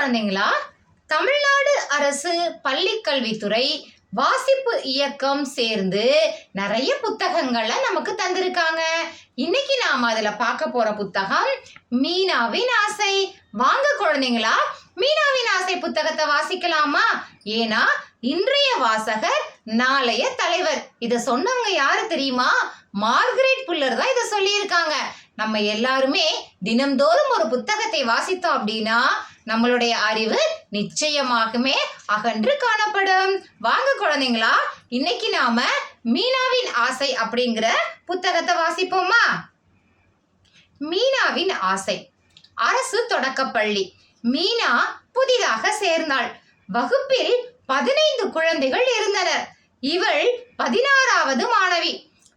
குழந்தைங்களா, தமிழ்நாடு அரசு பள்ளிக்கல்வித்துறை வாசிப்பு இயக்கம் சேர்ந்து நிறைய புத்தகங்களை நமக்கு தந்திருக்காங்க. இன்னைக்கு நாம அதுல பார்க்க போற புத்தகம் மீனாவின் ஆசை. வாங்க குழந்தைங்களா, மீனாவின் ஆசை புத்தகத்தை வாசிக்கலாமா? ஏன்னா இன்றைய வாசகர் நாளைய தலைவர். இத சொன்னவங்க யாரு தெரியுமா? மார்கரெட் புல்லர் தான் இதை சொல்லியிருக்காங்க. நம்ம எல்லாருமே தினம்தோறும் ஒரு புத்தகத்தை வாசித்தோம் அப்படின்னா நம்மளுடைய அறிவு நிச்சயமாகவே அகன்று காணப்படும். வாங்க குழந்தைங்களா, இன்னைக்கு நாம மீனாவின் ஆசை அப்படிங்கிற புத்தகத்தை வாசிப்போமா? மீனாவின் ஆசை. அரசு தொடக்கப்பள்ளி. மீனா புதிதாக சேர்ந்தாள். வகுப்பில் 15 குழந்தைகள் இருந்தனர். இவள் 16வது மாணவி.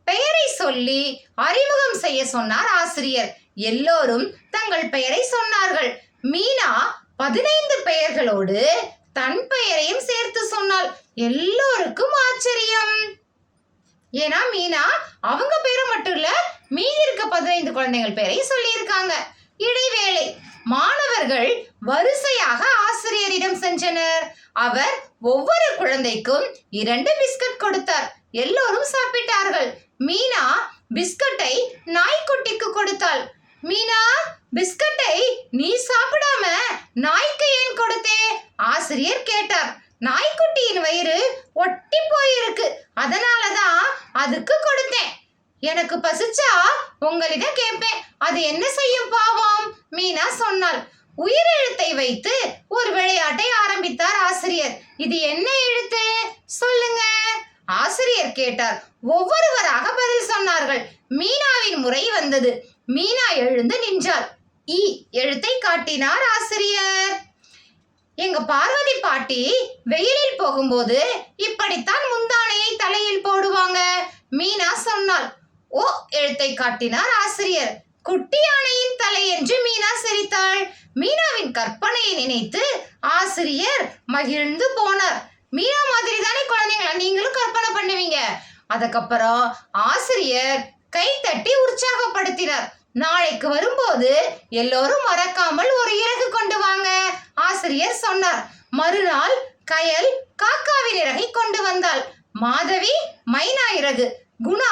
பெயரை சொல்லி அறிமுகம் செய்ய சொன்னார் ஆசிரியர். எல்லோரும் தங்கள் பெயரை சொன்னார்கள். மீனா 15 பெயர்களோடு தன் பெயரையும் சேர்த்து சொன்னாள். எல்லோருக்கும் ஆச்சரியம். ஏன்னா மீனா அவங்க பேரை மட்டும் இல்ல, மீதி இருக்க 15 குழந்தைகள் பெயரை சொல்லி இருக்காங்க. இடைவேளை. மாணவர்கள் வரிசையாக ஆசிரியரிடம் சென்றனர். அவர் ஒவ்வொரு குழந்தைக்கும் 2 பிஸ்கட் கொடுத்தார். எல்லோரும் சாப்பிட்டார்கள். மீனா பிஸ்கட்டை நாய்க்குட்டிக்கு கொடுத்தாள். மீனா, பிஸ்கட்டை நீ சாப்பிடாம நாய்க்கு ஏன் கொடுத்தே? ஆசிரியர் கேட்டார். நாய்க்குட்டியின் வயிறு ஒட்டி போயிருக்கு, அதனாலதான் அதுக்கு கொடுத்தேன். எனக்கு பசிச்சா உங்களிடம் கேட்பேன், அது என்ன செய்யும் பாவம்? மீனா சொன்னாள். உயிரெழுத்தை வைத்து ஒரு விளையாட்டை ஆரம்பித்தார் ஆசிரியர். இது என்ன எழுத்து சொல்லுங்க? ஆசிரியர் கேட்டார். ஒவ்வொருவராக பதில் சொன்னார்கள். மீனாவின் முறை வந்தது. மீனா எழுந்து நின்றாள். இ எழுத்தை காட்டினார் ஆசிரியர். எங்க பார்வதி பாட்டி வெயிலில் போகும்போது இப்படித்தான் முந்தானையை தலையில் போடுவாங்க. மீனா சொன்னாள். ஓ எழுத்தை காட்டினார் ஆசிரியர். குட்டி யானையின் தலை என்று மீனா சிரித்தாள். மீனாவின் கற்பனையை நினைத்து ஆசிரியர் மகிழ்ந்து போனார். மீனா மாதிரி தானே குழந்தைங்களா நீங்களும் கற்பனை பண்ணுவீங்க. அதுக்கப்புறம் ஆசிரியர் கை தட்டி உற்சாகப்படுத்தினார். நாளைக்கு வரும்போது எல்லோரும் மறக்காமல் ஒரு இறகு கொண்டு வாங்க, ஆசிரியர் சொன்னார். மறுநாள் கயல் காக்காவின் இறகை கொண்டு வந்தாள். மாதவி மைனா இறகு, குணா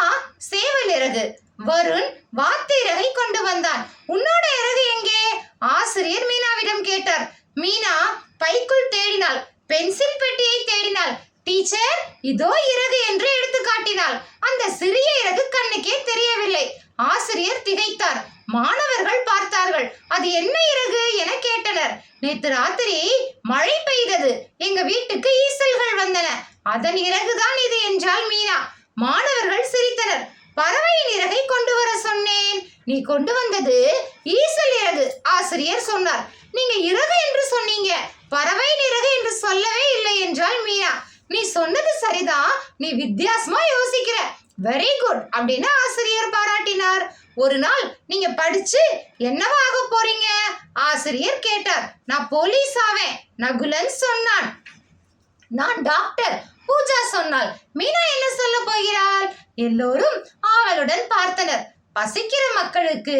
சேவல் இறகு, வருண் வாத்து இறகை கொண்டு வந்தான். உன்னோட இறகு எங்கே? ஆசிரியர் மீனாவிடம் கேட்டார். மீனா பைக்குள் தேடினாள். பென்சில் பெட்டியை தேடினாள். டீச்சர், இதோ இறகு என்று எடுத்து காட்டினாள். அந்த சிறிய இறகு கண்ணுக்கே தெரியவில்லை. ஆசிரியர் திகைத்தார். மாணவர்கள் பார்த்தார்கள். அது என்ன இறகு என கேட்டனர். நேற்று ராத்திரி மழை பெய்தது, எங்க வீட்டுக்கு ஈசல்கள் வந்தன, அதன் இறகுதான் இது என்றாள் மீனா. மாணவர்கள் சிரித்தனர். பறவையின் இறகை கொண்டு வர சொன்னேன், நீ கொண்டு வந்தது ஈசல் இறகு, ஆசிரியர் சொன்னார். நீங்க இறகு என்று சொன்னீங்க, பறவையின் இறகு என்று சொல்லவே இல்லை என்றாள் மீனா. நீ சொன்னது சரிதான், நீ வித்தியாசமா யோசிக்கிற, வெரி குட் அப்படின்னு ஆசிரியர் பாராட்டினார். ஒரு நாள் நீங்க படிச்சு என்னவா ஆக போறீங்க? ஆசிரியர் கேட்டார். நான் போலீஸ் ஆவேன், நகுலன் சொன்னான். நான் டாக்டர், பூஜா சொன்னாள். மீனா என்ன சொல்ல போகிறாள்? எல்லோரும் ஆவலுடன் பார்த்தனர். பசிக்கிற மக்களுக்கு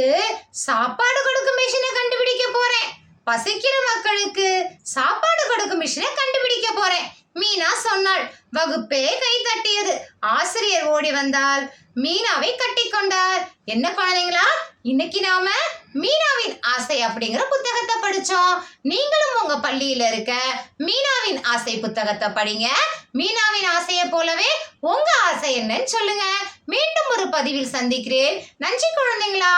சாப்பாடு கொடுக்கும் மிஷினை கண்டுபிடிக்க போறேன், பசிக்கிற மக்களுக்கு சாப்பாடு கொடுக்கும் மிஷினை கண்டுபிடிக்க போறேன், மீனா சொன்னாள். வகுப்பே கை தட்டியது. ஆசிரியர் ஓடி வந்தால் மீனாவை கட்டி கொண்டார். என்ன குழந்தைங்களா, இன்னைக்கு நாம மீனாவின் ஆசை அப்படிங்கிற புத்தகத்தை படிச்சோம். நீங்களும் உங்க பள்ளியில இருக்க மீனாவின் ஆசை புத்தகத்தை படிங்க. மீனாவின் ஆசையை போலவே உங்க ஆசை என்னன்னு சொல்லுங்க. மீண்டும் ஒரு பதிவில் சந்திக்கிறேன். நன்றி குழந்தைங்களா.